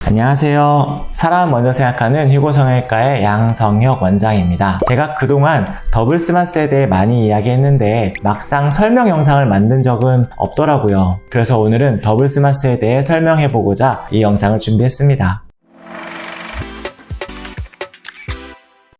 안녕하세요. 사람 먼저 생각하는 휴고성형외과의 양성혁 원장입니다. 제가 그동안 더블 스마스에 대해 많이 이야기했는데 막상 설명 영상을 만든 적은 없더라고요. 그래서 오늘은 더블 스마스에 대해 설명해보고자 이 영상을 준비했습니다.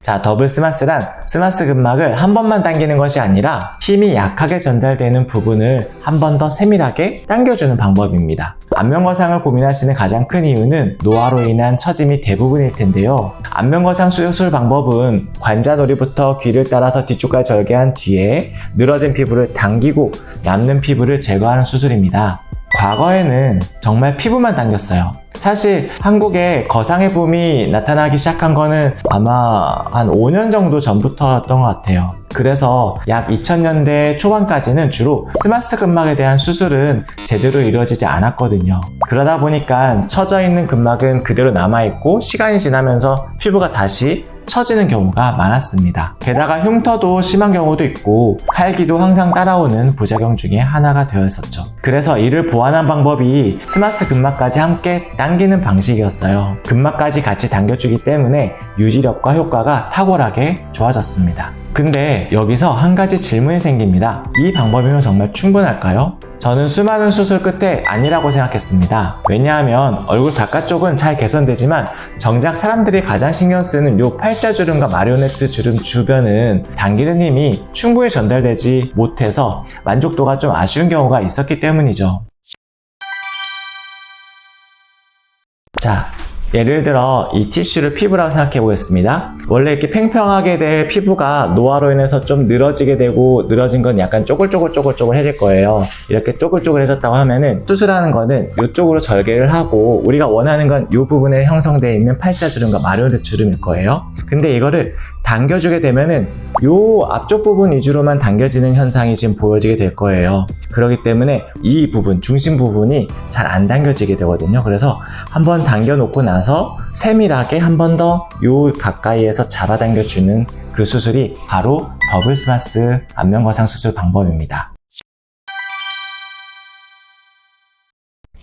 자, 더블 스마스란 스마스 근막을 한 번만 당기는 것이 아니라 힘이 약하게 전달되는 부분을 한 번 더 세밀하게 당겨주는 방법입니다. 안면거상을 고민하시는 가장 큰 이유는 노화로 인한 처짐이 대부분일 텐데요. 안면거상 수술 방법은 관자놀이부터 귀를 따라서 뒤쪽까지 절개한 뒤에 늘어진 피부를 당기고 남는 피부를 제거하는 수술입니다. 과거에는 정말 피부만 당겼어요. 사실 한국에 거상의 붐이 나타나기 시작한 거는 아마 한 5년 정도 전부터였던 것 같아요. 그래서 약 2000년대 초반까지는 주로 스마스 근막에 대한 수술은 제대로 이루어지지 않았거든요. 그러다 보니까 처져 있는 근막은 그대로 남아있고 시간이 지나면서 피부가 다시 처지는 경우가 많았습니다. 게다가 흉터도 심한 경우도 있고 칼기도 항상 따라오는 부작용 중에 하나가 되어 있었죠. 그래서 이를 보완한 방법이 스마스 근막까지 함께 당기는 방식이었어요. 근막까지 같이 당겨주기 때문에 유지력과 효과가 탁월하게 좋아졌습니다. 근데 여기서 한 가지 질문이 생깁니다. 이 방법이면 정말 충분할까요? 저는 수많은 수술 끝에 아니라고 생각했습니다. 왜냐하면 얼굴 바깥쪽은 잘 개선되지만 정작 사람들이 가장 신경 쓰는 요 팔자주름과 마리오네트 주름 주변은 당기는 힘이 충분히 전달되지 못해서 만족도가 좀 아쉬운 경우가 있었기 때문이죠. 자, 예를 들어 이 티슈를 피부라고 생각해 보겠습니다. 원래 이렇게 팽팽하게 될 피부가 노화로 인해서 좀 늘어지게 되고 늘어진 건 약간 쪼글쪼글해질 거예요. 이렇게 쪼글쪼글해졌다고 하면은 수술하는 거는 이쪽으로 절개를 하고 우리가 원하는 건 이 부분에 형성되어 있는 팔자주름과 마리오네트 주름일 거예요. 근데 이거를 당겨주게 되면은 요 앞쪽 부분 위주로만 당겨지는 현상이 지금 보여지게 될 거예요. 그렇기 때문에 이 부분, 중심 부분이 잘 안 당겨지게 되거든요. 그래서 한번 당겨 놓고 나서 세밀하게 한 번 더 요 가까이에서 잡아당겨주는 그 수술이 바로 더블 스마스 안면거상 수술 방법입니다.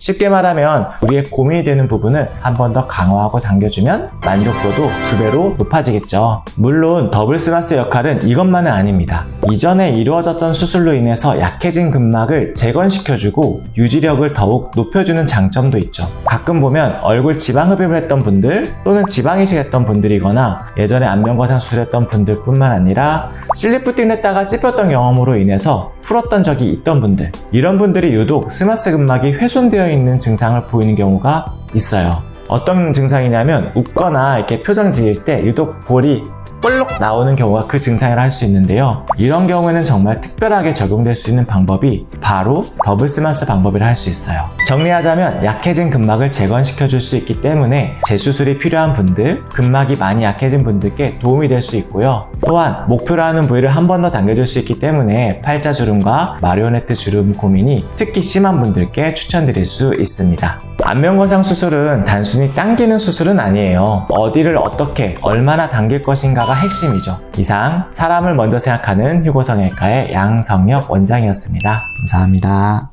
쉽게 말하면 우리의 고민이 되는 부분을 한 번 더 강화하고 당겨주면 만족도도 2배로 높아지겠죠. 물론 더블 스마스 역할은 이것만은 아닙니다. 이전에 이루어졌던 수술로 인해서 약해진 근막을 재건시켜주고 유지력을 더욱 높여주는 장점도 있죠. 가끔 보면 얼굴 지방 흡입을 했던 분들 또는 지방 이식했던 분들이거나 예전에 안면거상 수술했던 분들 뿐만 아니라 실리프팅을 했다가 찝혔던 경험으로 인해서 풀었던 적이 있던 분들, 이런 분들이 유독 스마스 근막이 훼손되어 있는 증상을 보이는 경우가 있어요. 어떤 증상이냐면 웃거나 이렇게 표정 지을 때 유독 볼이 볼록 나오는 경우가 그 증상이라 할 수 있는데요. 이런 경우에는 정말 특별하게 적용될 수 있는 방법이 바로 더블 스마스 방법이라 할 수 있어요. 정리하자면 약해진 근막을 재건시켜 줄 수 있기 때문에 재수술이 필요한 분들, 근막이 많이 약해진 분들께 도움이 될 수 있고요. 또한 목표로 하는 부위를 한 번 더 당겨줄 수 있기 때문에 팔자주름과 마리오네트 주름 고민이 특히 심한 분들께 추천드릴 수 있습니다. 안면거상 수술은 단순히 당기는 수술은 아니에요. 어디를 어떻게 얼마나 당길 것인가가 핵심이죠. 이상 사람을 먼저 생각하는 휴고성형외과의 양성혁 원장이었습니다. 감사합니다.